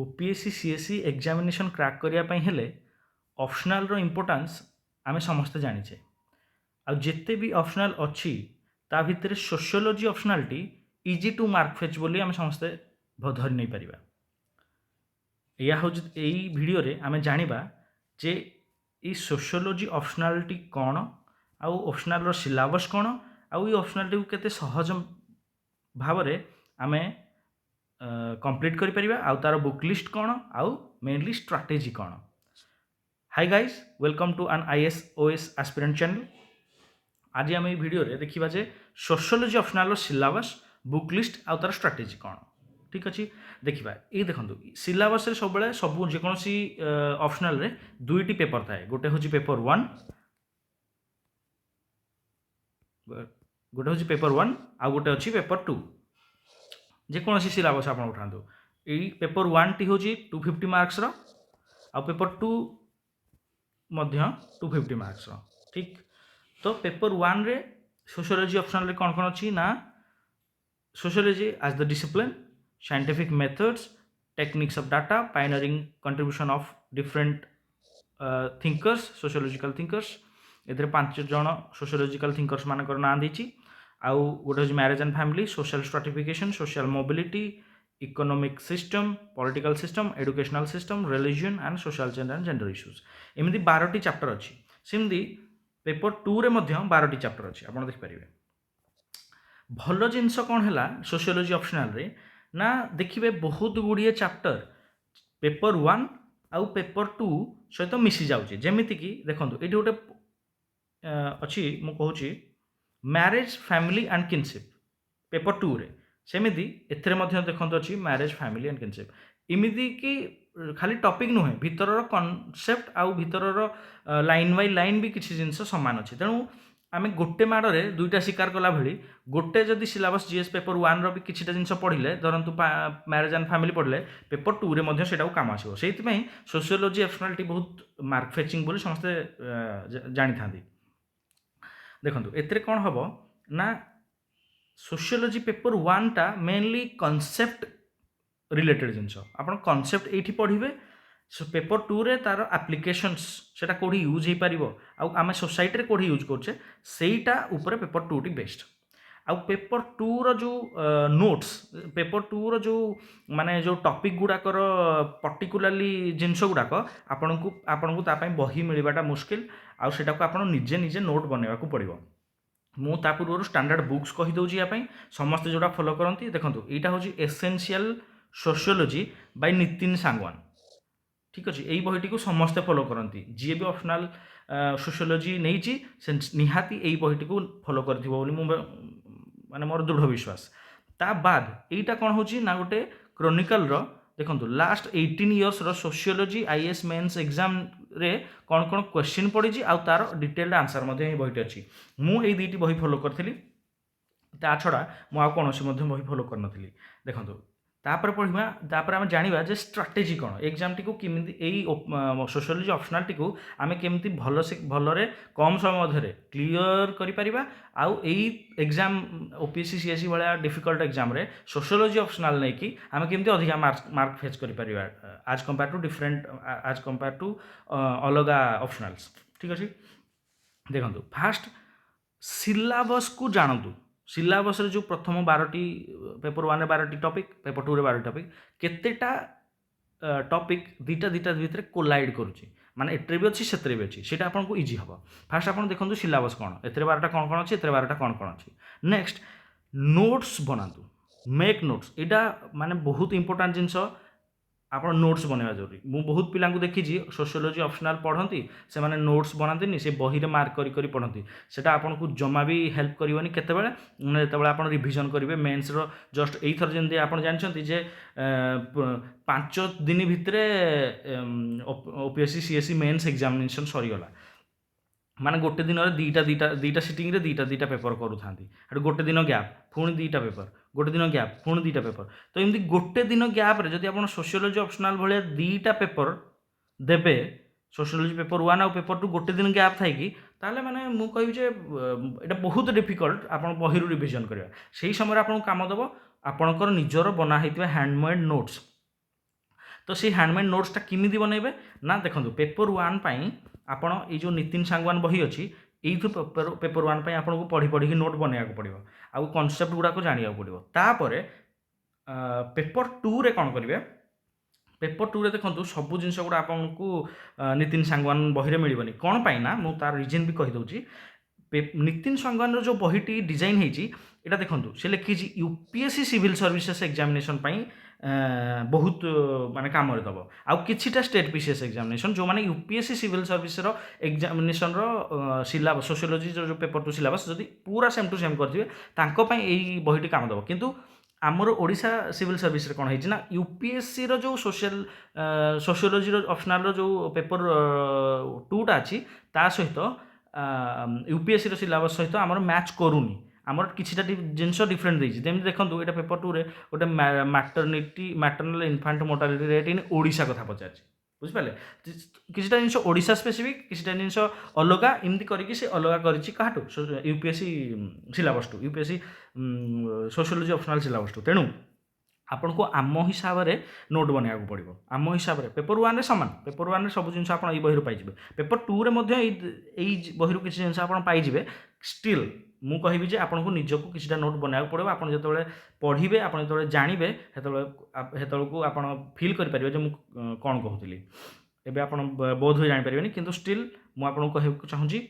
OPSC CSC examination crack करने हेले optional रो importance आमे समस्ते जानिचे आ जिते भी ऑप्शनल अच्छी ता भितर सोशियोलॉजी ऑप्शनलटी इजी टू मार्क फेच बोली आमे समस्ते धरि नहीं परिबा। या हूँ यही भिडियो रे आमे जानिबा जे ई सोशियोलॉजी ऑप्शनलटी कौन आउ ऑप्शनल रो सिलेबस कौन आउ ई ऑप्शनलटी को केते सहज भाव रे आमे कंप्लीट करि परिबा आउ तार बुक लिस्ट कौन आउ मेनली स्ट्रैटेजी कौन। Hi guys, welcome to an IAS OAS aspirant channel. आज आम भिडियो रे देखिबा जे sociology optional syllabus book list आउ तार स्ट्रैटेजी कौन। ठीक अच्छे देखा ये देखो सिलेबस सब सब जेकोसी ऑप्शनल रे दुईटी पेपर थाए, गोटे हूँ पेपर 1 गोटे हूँ पेपर 1 आउ गोटे अच्छी पेपर 2 जेकोसी सिलेबस आप उठातु। यही पेपर 1 टी हूँ 250 मार्क्स रो आउ पेपर 2 250 मार्क्स रो। ठीक तो पेपर 1 रे सोशियोलॉजी ऑप्शनल रे कौन कौन अच्छी ना sociology as the discipline, scientific methods, techniques of data, pioneering contribution of different thinkers, sociological thinkers। एथरे 5 जन सोशियोलॉजिकल थिंकर्स मानकर ना देछि। आउ गोटे हूँ marriage and family, social stratification, social mobility, economic system, political system, educational system, religion and social change and gender issues. एमती 12टी chapter अच्छी। सेमती पेपर 2 रे मध्य 12टी चैप्टर अच्छी। आप देखिपारे भल जिनस कौन है सोशियोलॉजी ऑप्शनल रे ना देखिए बहुत गुड़िए चैप्टर पेपर 1 आउ पेपर 2 सहित मिसी जाऊँचे। जमीती कि देखो ये गोटे अच्छी मु कहूँ marriage family and kinship paper 2 रे, सेमिति एथरे मध्य देखो अच्छी मैरेज फैमिली एंड किनशिप। इमिति कि खाली टॉपिक नुहे भितर कॉन्सेप्ट आउ भितर लाइन बाय लाइन भी किसी जिनस सामान अच्छी। तेणु आम गोटे माड़े दुईटा शिकार कला भली गोटे जदि सिलेबस जीएस पेपर 1 रो भी किसी जिनस पढ़ले धरतु मैरेज एंड फैमिली पढ़ले पेपर 2 रे मध्य सेटा काम आसो। से सोशियोलॉजी ऑप्शनलिटी बहुत मार्क फेचिंग बोली समस्ते जानी था। देखो एथरे कौन हम ना सोशियोलॉजी पेपर 1 टा मेनली कॉन्सेप्ट रिलेटेड जिनस आप कॉन्सेप्ट ये पढ़े। सो पेपर 2 रे तार एप्लिकेशंस सेटा कोडी यूज हो पारिबो आउ आमे सोसाइटी रे कोडी यूज करछे सेटा ऊपर पेपर 2 टी बेस्ट। आउ पेपर 2 रो जो नोट्स पेपर 2 रो जो माने जो टॉपिक गुडाकर पर्टिकुलरली जिनस गुडाक आपनको ता पई बही मिलबाटा मुश्किल आउ सेटा को आपण निजे निजे नोट बनेवा को पड़िबो। मु ता पूर्व स्टैंडर्ड बुक्स कहि दउची या पई समस्त जोडा फॉलो करंती। देखंतु एटा होची essential sociology by Nitin Sangwan. ठीक अच्छे यही बहीटी को समस्ते फॉलो करती। जी भी ऑप्शनल सोशियोलॉजी नहीं से निहाती यही बहीटी को फॉलो कर माने मोर दृढ़ विश्वास। ता बाद एटा कौन हो ना गोटे क्रोनिकल रो देखो लास्ट 18 इयर्स रो सोशियोलॉजी आईएएस मेंस एग्जाम रे कौन कौन क्वेश्चन पड़ी आ तार डिटेल्ड आंसर बहीटी अच्छी। मुझे दुईटी बही फॉलो करी ता छड़ा मुझे कौन बही फॉलो कर नी। देखो तापर पढ़ा तापर आम जाना जे स्ट्राटेजी कौन एग्जाम टी को किमिति एई सोशियोलॉजी ऑप्शनल टी को आमे केमिति भल से भलरे कम समय मध्य क्लियर करि परिबा आउ एई एग्जाम ओपीएससी सीएससी वाला डिफिकल्ट एग्जाम रे सोशियोलॉजी ऑप्शनल नै कि आमे केमिति अधिक मार्क फेच करि परिबा आज कंपेयर टू डिफरेंट आज कंपेयर टू अलगा ऑप्शनल्स। ठीक अछि देखंतु फास्ट सिलेबस को जानतु। सिलेबस जो प्रथम 12टी पेपर 1 रे 12टी टॉपिक पेपर 2 रे 12 टॉपिक केतेटा टॉपिक दीटा भितर कोलाइड करुच्ची माने एट्रे भी अच्छी सेत्रे भी अच्छी सेटा आपको इजी हम। फास्ट आप देखो सिलेबस कौन एथरे 12टा कौन कौन अच्छी एथरे 12टा कौन कौन अच्छी। नेक्स्ट नोट्स बनातु मेक नोट्स एटा माने बहुत इंपोर्टेंट जिनस आप नोट्स बनवा जरूरी। मु बहुत पिला देखी सोशियोलॉजी ऑप्शनल पढ़ती से माने नोट्स बनाते से बही रे मार्क करी पढ़ती सेटा आपको जमा भी हेल्प करनी केतेबेले जो आप रिविजन करेंगे मेन्स रो जस्ट यही थर जमी आप जानते जे 5 दिन भितर ओपीएससी सीएससी मेन्स एग्जामिनेशन सरीगला माने गोटे दिन दीटा सिटिंग रे दीटा पेपर करूँ गोटे दिन गैप पुणी दीटा पेपर गोटे दिन गैप पुणी दीटा पेपर। तो एमती गोटे दिन गैप रे जदि आप सोशियोलॉजी ऑप्शनल भाया दीटा पेपर देबे सोशियोलॉजी पेपर 1 आउ पेपर 2 गोटे दिन गैप थाई कि ताले माने मु कहि जे एटा बहुत डिफिकल्ट आप बही रिविजन करबा से समय आपको काम देव आपणकर निजर बना हैतिबा हैंडमेड नोट्स। तो से हैंडमेड नोट्सटा केमिति बनइबे ना देखंतु पेपर 1 पई आपण ए जो नितिन सांगवान बही अछि एइथु पेपर 1 पई आपन को पढ़ी पढ़ी की नोट बनेया को पड़िबो आ कांसेप्ट गुडा को जानिया को पड़िबो तापरे पेपर 2 रे कोन करिवे पेपर 2 रे देखंतु सब जिंस गुडा आपन को नितिन सांगवान बही रे मिलिबनी कोन पई ना मु तार रीजन भी कहि दउची नितिन सांगवान रो जो बहीटी डिजाइन हेची एटा देखंतु से लिखी यूपीएससी सिविल सर्विसेस एग्जामिनेशन पई बहुत माने काम रे दबो आ किछिटा स्टेट पीसीएस एग्जामिनेशन जो माने यूपीएससी सिविल सर्विस रो एग्जामिनेशन रो सिलेबस सोशियोलॉजी जो पेपर 2 सिलेबस जदी पूरा सेम टू सेम करथिबे तांको पई एई बहीटी काम दबो किंतु आमर ओडिशा सिविल सर्विस रे कोन हेछि ना यूपीएससी रो जो सोशियोलॉजी रो ऑप्शनल रो जो पेपर 2 टा अछि ता सहित यूपीएससी रो सिलेबस सहित आमर मैच करूनी आमर किछिटा जिनस डिफरेंट देछि जेमि देखंतु एटा पेपर 2 रे गोटे maternal infant mortality rate in Odisha कथा पचारछि बुझि पाले किछिटा जिनस ओडिशा स्पेसिफिक किछिटा जिनस अलगा एमति करिकि से अलगा करिछि काटू यूपीएससी सिलेबस टू यूपीएससी सोशियोलॉजी ऑप्शनल सिलेबस टू तेणु आपन को आम हिसाब रे नोट बनिया को पड़िबो आम हिसाब रे पेपर 1 रे समान पेपर 1 रे सब जिनस आपन ए बहिरु पाइ जिवे पेपर 2 रे मध्ये एई बहिरु किछि जिनस आपन पाइ जिवे स्टिल मु कहिबि जे आपन को निजको किछिटा नोट बनिया को पड़िबो आपन जतबेले पढिबे आपन जतबेले जानिबे हेतबेले को आपन फील करि परिबे जे मु कोन कहउतिली एबे आपन बोध होय जानि परिबेनी किंतु स्टिल मु आपन को कहबो चाहू छी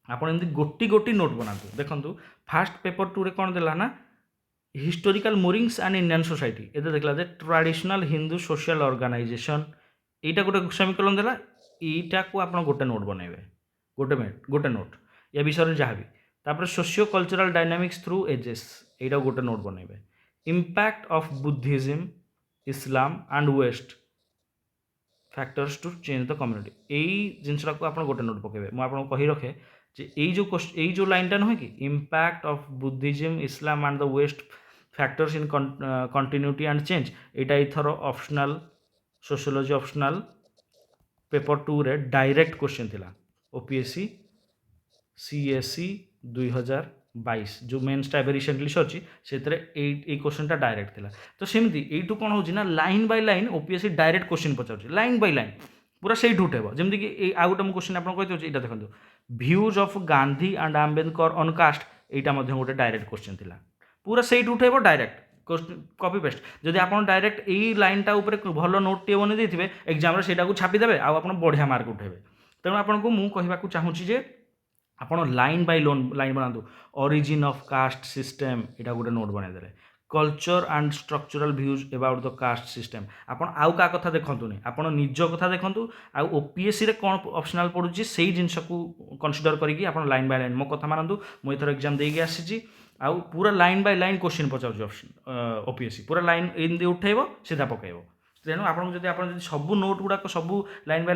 आपन एमति गोटी गोटी नोट बनातु देखंतु फास्ट पेपर 2 रे कोन देला ना हिस्टोरिकल मोरिंग्स एंड इंडियन सोसाइटी ये देखला जे ट्रेडिशनल हिंदू सोशल ऑर्गेनाइजेशन एटा गोटे सेमिकोलन देला एटा को आपन गोटे नोट बनेबे गोटे नोट या विषय जहाँ भी तापर socio cultural dynamics through ages एटा गोटे नोट बनेबे impact of Buddhism Islam and west factors to change the community एई जिनसरा को आपन गोटे नोट पकेबे मु आपन कहि रखे जे एई जो लाइन टा नहै कि impact of Buddhism Islam and the west factors in continuity and change एटा इथर ऑप्शनल सोशियोलॉजी ऑप्शनल पेपर 2 रे डायरेक्ट क्वेश्चन थिला ओपीएससी सीएससी 2022 जो मेन्स टा रिसेंटली सरची सेतरे ए क्वेश्चन टा डायरेक्ट थिला तो सेमती एटू कोन होची ना line by line OPSC direct question पचाउची लाइन बाय लाइन पूरा सेठ उठेबो जेमति कि आ गोटे क्वेश्चन आपन कहै दोची एटा देखंतु views of Gandhi and Ambedkar on caste एटा मध्ये गोटे डायरेक्ट क्वेश्चन थिला पूरा सेठ उठेबो डायरेक्ट कॉपी पेस्ट जदि आपन डायरेक्ट एई लाइन टा ऊपर भलो नोट टे बने देथिबे एग्जाम रे सेटा को छापी देबे आ आपन बढ़िया मार्क उठेबे तेणु आपन को मु कहिबा को चाहूची जे आपन लाइन बाय लाइन बनातु ओरिजिन ऑफ कास्ट सिस्टम एटा गोटे नोट बने देले culture and structural views about the caste system आपन आउ का कथा देखंतुनी आपन निज कथा देखंतु आ ओपीएससी रे कोन ऑप्शनल पडुची सेही जिंस को कंसीडर करिकि आपन लाइन बाय लाइन मो कथा मानंतु मो एथर एग्जाम देगी आसीची आ पूरा लाइन बाय लाइन क्वेश्चन पचाउची ऑप्शन ओपीएससी पूरा लाइन इन दे उठेबो सीधा पकेबो तेणु आपन जदि सब नोट गुडा सब लाइन बाय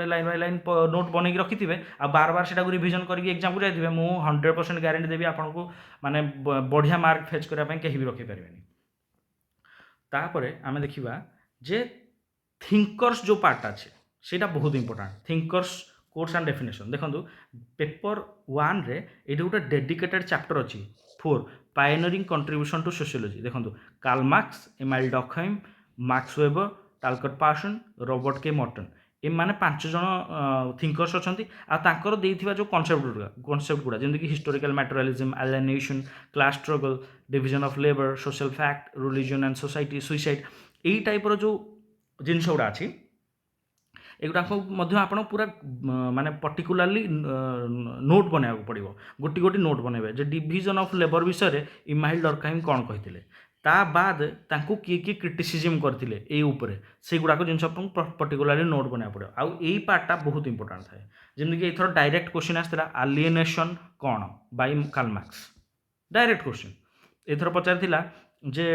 लाइन नोट बनैक रखिथिबे आ बार बार सेटा रिविजन करके एग्जाम को जाइथिबे मु 100% गारंटी देबी आपन को माने बढ़िया मार्क फेच करिया पय केहि भी रखि परिबेनी तापरे आमे देखिबा जे थिंकर्स जो पार्ट अछि सेटा बहुत important thinkers course and definition देखंतु पेपर 1 रे एटा गोटे डेडिकेटेड चैप्टर अछि 4 पायनियरिंग कंट्रीब्यूशन टू सोशियोलॉजी देखंतु Karl Marx Emile Durkheim Max Weber Talcott Parson Robert K Merton ए माने 5 जन थिंकर्स अछंती आ तांकर देइथिबा जो कांसेप्ट गुडा जेंति कि historical materialism alienation class struggle division of labour social fact religion and society suicide एई टाइप रो जो जिनस गुडा अछि एगुडा मध्य आपण पूरा माने पर्टिकुलरली नोट बनाया पड़िबो गोटी गोटी नोट बनेबे जे डिवीजन ऑफ लेबर विषय रे इमाइल डॉकहाइम कोन कहिथिले ता बाद तांको किए क्रिटिसिज्म करथिले ए ऊपर से गुडा को जिनस आपण पर्टिकुलरली नोट बनाया पड़िबो आ एई पार्टटा बहुत इंपोर्टेंट थाए जेमि कि एथर डायरेक्ट क्वेश्चन आस्थिला एलिएनेशन कोन by Karl Marx direct question एथर पचारथिला जे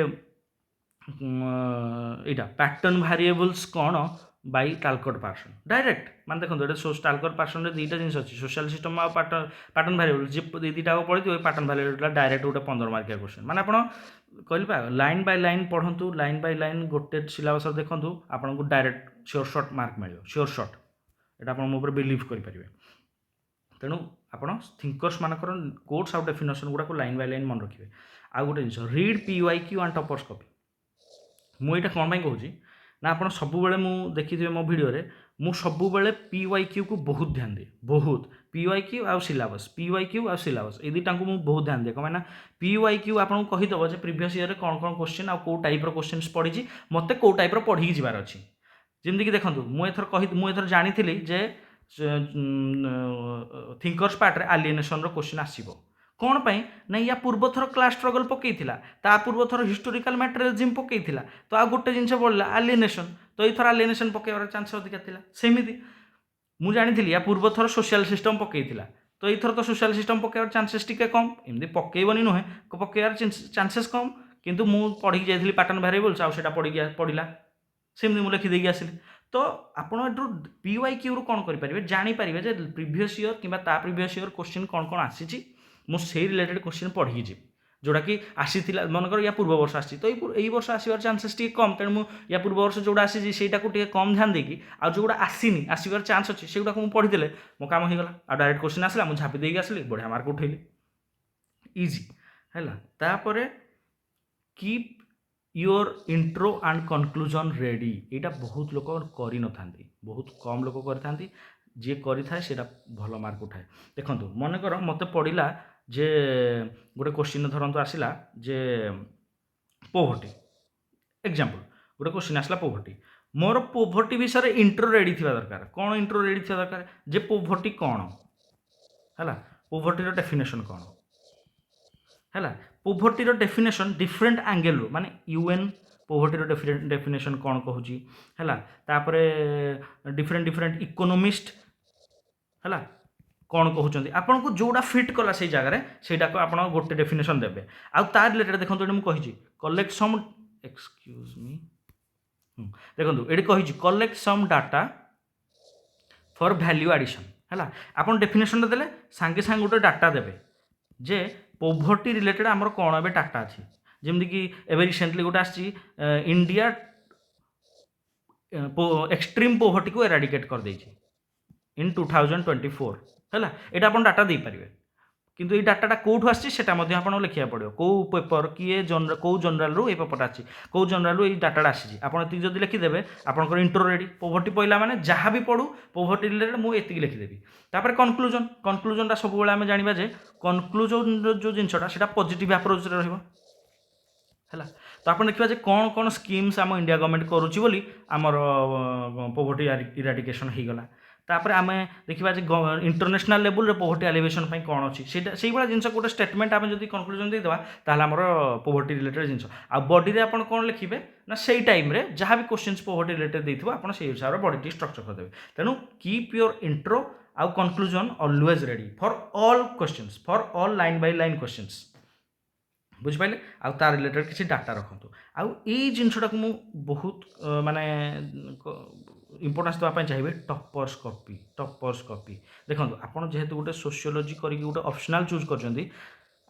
एटा पैटर्न वेरिएबल्स कोन बाय टालकट पार्सन डायरेक्ट मान देखो एटा टालकट पार्सन रे दीटा जिनिस अछि सोशल सिस्टम आ पैटर्न वेरिएबल जे दीटा को पढितो पैटर्न वेरिएबल डायरेक्ट गोटे 15 मार्किया क्वेश्चन माने आपण कहलिबा लाइन बाय लाइन पढंतु लाइन बाय लाइन गोटे सिलेबस देखंतु आपण को डायरेक्ट श्योर शॉट मार्क मिलियो श्योर शॉट एटा आपण मो ऊपर बिलीव करि परिबे तेणु आपण थिंकर्स मानकर कोड्स आउट डेफिनेशन गुडा को लाइन बाय लाइन मन रखिबे आ गोटे जिनिस read PYQ and toppers copy मु एटा कोन बाय कहूची ना आप सबुबले मु देखिए मो भिडियो मु सबुबले PYQ को बहुत ध्यान दिए बहुत PYQ आउ सिलेबस PYQ आउ सिलेबस ये दुटा को मुझे बहुत ध्यान दिए कम ना PYQ आपको कहीदेव जे प्रीवियस ईयर कौन कौन क्वेश्चन आउ कौ टाइप क्वेश्चन पढ़ी मत कौ टाइप पढ़ी जबार अच्छी जमीक देखो मुझे जानी जे थिंकर्स पार्ट रे एलिएनेशन क्वेश्चन आसीबो कौन पाई ना या पूर्व थर क्लास स्ट्रगल पकईला ता पूर्व थर हिस्टोरिकल मैटेरियलिज्म पकईला तो आ गोटे जिनस बढ़ला एलिएनेशन तो ये थर एलिएनेशन पकईबार चांस अधिका थिला सेमिति मु जानी या पूर्व थर सोशल सिस्टम पकईला तो ये थर तो सोशल सिस्टम पकईबार चांसेस टिके कम एमती पकईबनी नुहे पकईबार चांसेस कम किंतु मु पढ़ी जाइली पैटर्न वेरिएबल्स आउ सेटा पढ़िला सेमती मुझे लिखिदेकी आसिली तो आपड़ PYQ रू कौन करेंगे जानीपारे जे प्रीवियस ईयर कि प्रीवियस ईयर क्वेश्चन कौन कौन आसी मुझे रिलेटेड क्वेश्चन पढ़ी जी जोटा कि आसी मनकर या पूर्व वर्ष आसी तो यही वर्ष आसबार चांसेस टी कम तेणु मुझे या पूर्व वर्ष जोड़ा आसी से कम ध्यान देकी आ जोड़ा आसनी आसबार चांस अच्छी से मुझे पढ़ीदे मो काम हो गला आ डायरेक्ट क्वेश्चन आसला मुझे झापी देकी आसली बढ़िया मार्क उठेली इजी है तापर keep your intro and conclusion ready यहाँ बहुत लोग करि न थांती बहुत कम लोग करि जी करि थाए सेटा भल मार्क उठाए देखो मनकर मत पड़ा जे गोटे क्वेश्चन धरतु आसला जे पोवर्टी एग्जांपल गोटे क्वेश्चन आसला पोवर्टी मोर पोवर्टी विषय इंट्रो रेडी थी दरकार कौन इंट्रो रेडी थी दरकार जे पोवर्टी कौन है पोवर्टी डेफिनेशन कौन है पोवर्टी डेफिनेशन डिफरेंट एंगल माने UN पोवर्टी डेफिनेशन कौन कहूँ है तापर डिफरेंट डिफरेंट इकोनोमिस्ट है कौन कहते आपन को जोड़ा फिट कला से जगह से आप गोटे डेफिनेशन देवे आ रिलेटेड देखो ये मुझे कही कलेक्ट सम एक्सक्यूज मी देखो ये कही collect some data for value addition है आप डेफिनेशन देले सांगे सांगे गोटे डाटा देवे जे पोवर्टी रिलेटेड आमर कौन ए डाटा अच्छी जमीक कि एवं रिसेंटली गोटे आसी इंडिया एक्सट्रीम पोवर्टी को एराडिकेट कर देछि इन 2024 है यहाँ आप डाटा दे पारे किंतु ये डाटा कौटू आपको लिखा पड़ो कौ पेपर किए कौ जनराल रू ये पेपर आसी कौ जनराल रू ये डाटा आसी आपड़ी लिखिदेवे आपंकर इंट्रो रेडी पोवर्टी पहला मैंने जहाँ भी पढ़ू पोवर्टी रिलेटेड मुझे लिखिदेवी तापर कनक्लूजन कनक्लूजन सब आम जाना जे कनक्लूजन जो जिनसा से पॉजिटिव अप्रोच है तो आप देखा कौन कौन स्कीम्स आम इंडिया गवर्नमेंट करुच्ची बोली आमर पोवर्टी इराडिकेशन हो गला तापर आम देखा इंटरनेशनल लेवल रे पोवर्टी एलिवेशन कौन अच्छी से भाई जिन गोटे स्टेटमेंट आम जब कनक्लूजन देदेवा ताल आमर पोवर्टी रिलेटेड जिन आ बॉडी रे आपन कौन लिखिबे ना से टाइम रे जहाँ भी क्वेश्चंस पोवर्टी रिलेटेड देथिबो आपन से हिसाब रे बॉडी स्ट्रक्चर कर देबे तेणु कीप योर इंट्रो आउ conclusion always ready for all questions for all line by line questions बुझिपारे आउ तार रिलेटेड किसी डाटा रखु आउ ये जिनटा को मु बहुत माने इम्पोर्टेंस देवाई चाहिए टॉपर्स कॉपी देखो आपड़ जेहेतु गोटे सोशियोलॉजी करके गोटे ऑप्शनल चूज कर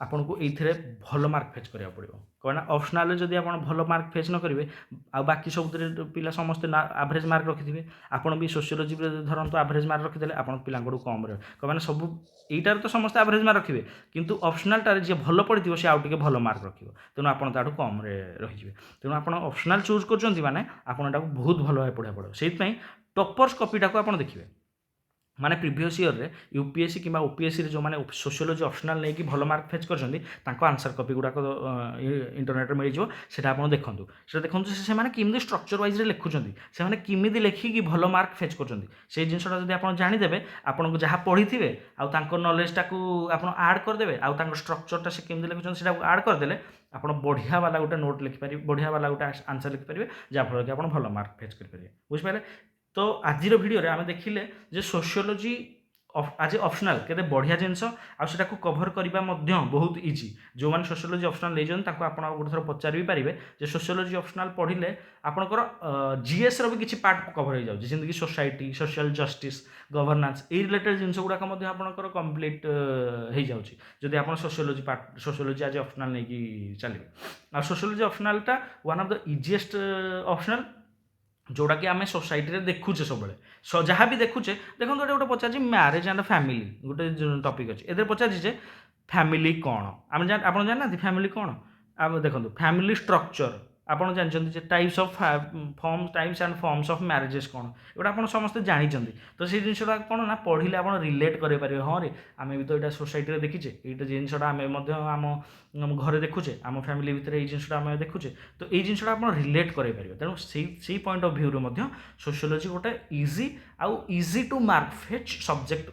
आपन को ये भल मार्क फेच करा पड़ो कहना ऑप्शनल जब आप भल मार्क फेच न करेंगे आ बाकी सब पिला समस्ते एवरेज मार्क रखिथे आपन भी सोशियोलॉजी धरतु एवरेज मार्क रखिदे आप पिला कम रहे कहना सब यहीटार तो समस्ते एवरेज मार्क रखिए किंतु ऑप्शनल टारे जी भल पड़ी सी आउ टे भल मार्क रखिए तेणु आपड़ ताठू कम रही तेणु आप ऑप्शनल चूज कर माने आपन बहुत भल भाव पढ़ा पड़ो से टॉपर्स कॉपीटा को आप देखिए माने प्रीवियस ईयर रे UPSC कि OPSC रे जो माने सोशियोलॉजी ऑप्शनल नहीं कि भल मार्क फेच कर आंसर कॉपी गुड़ाक इंटरनेट मिल जाव से देखो से माने किमि स्ट्रक्चर वाइज लिखुंट से माने किमि लिखिकी भल मार्क फेच कर जिनसा जब आप जानीदेवे आपको जहाँ पढ़ी थे आउ नॉलेजटा को आप आड करदे आउ स्ट्रक्चरटा से केमि लिखुं से आड करदे आप बढ़िया वाला गोटे नोट लिखिपारे बढ़िया वाला गोटे आंसर लिखिपारे जहाँफल कि आप भल मार्क फेच करेंगे बुझिपारे तो आज भिडियो आम देखिले जे सोशियोलॉजी आज ऑप्शनल केते बढ़िया जिनस आटा को कभर करने बहुत इजी जो मैंने सोशियोलॉजी ऑप्शनल ले आप गोटे थर पचार भी पारे जे सोशियोलॉजी ऑप्शनल पढ़िले आपंकर GS रो भी किसी पार्ट कभर हो जाए जमीक सोसाइटी सोशल जस्टिस गवर्नेंस ये रिलेटेड जिन गुड़ाक आपंकर कम्प्लीट हो जाऊँगी जदि आप सोशियोलॉजी पार्ट सोशियोलॉजी आज ऑप्शनल नहीं कि चलिए आ सोशियोलॉजी ऑप्शनलटा one of the easiest optional जोड़ा कि आम सोसाइटी रे देखुचे सब जहाँ भी देखुचे देखो गोटे पचार मैरेज एंड फैमिली गोटे टॉपिक अच्छे ए पचार फैमिली कौन आम आप जानना फैमिली कौन आप देखो फैमिली स्ट्रक्चर ଆପଣ ଜାଣିଛନ୍ତି ଯେ types of types and forms of marriages କ'ଣ, ଏଗୁଡ଼ା ଆପଣ ସମସ୍ତେ ଜାଣିଛନ୍ତି। ତ ସେଇ ଜିନିଷଟା କ'ଣ ନା ପଢ଼ିଲେ ଆପଣ ରିଲେଟ୍ କରିପାରିବେ, ହଁ ରେ ଆମେ ବି ତ ଏଇଟା ସୋସାଇଟିରେ ଦେଖିଛେ, ଏଇଟା ଜିନିଷଟା ଆମେ ମଧ୍ୟ ଆମ ଘରେ ଦେଖୁଛେ, ଆମ ଫ୍ୟାମିଲି ଭିତରେ ଏଇ ଜିନିଷଟା ଆମେ ଦେଖୁଛେ, ତ ଏଇ ଜିନିଷଟା ଆପଣ ରିଲେଟ୍ କରିପାରିବେ। ତେଣୁ ସେଇ ପଏଣ୍ଟ ଅଫ୍ ଭ୍ୟୁରୁ ମଧ୍ୟ ସୋସିଓଲୋଜି ଗୋଟେ easy to mark fetch subject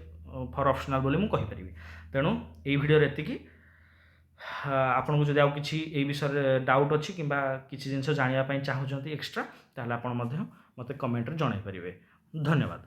for optional ବୋଲି ମୁଁ କହିପାରିବି। ତେଣୁ ଏଇ ଭିଡ଼ିଓରେ ଏତିକି। ଆପଣଙ୍କୁ ଯଦି ଆଉ କିଛି ଏଇ ବିଷୟରେ ଡାଉଟ୍ ଅଛି କିମ୍ବା କିଛି ଜିନିଷ ଜାଣିବା ପାଇଁ ଚାହୁଁଛନ୍ତି ଏକ୍ସଟ୍ରା, ତାହେଲେ ଆପଣ ମଧ୍ୟ ମୋତେ କମେଣ୍ଟରେ ଜଣାଇ ପାରିବେ। ଧନ୍ୟବାଦ।